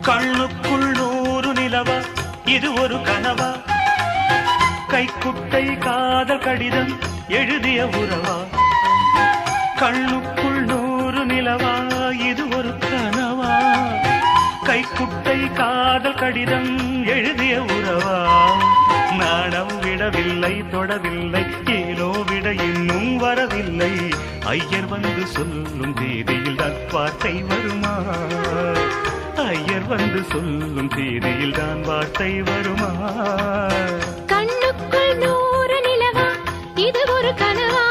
கண்ணுக்குள் 100 நிலவா இது ஒரு கனவா கைக்குட்டை காதல் கடிதம் எழுதிய உறவா கண்ணுக்குள் 100 நிலவா இது ஒரு கனவா கைக்குட்டை காதல் கடிதம் எழுதிய உறவா நாடம் விடவில்லை தொடவில்லை ஏனோ விட இன்னும் வரவில்லை ஐயர் வந்து சொல்லும் தேதியில் தான் வார்த்தை வருமா ஐயர் வந்து சொல்லும் தேதியில் தான் வார்த்தை வருமா கண்ணுக்குள் 100 நிலவா இது ஒரு கனவா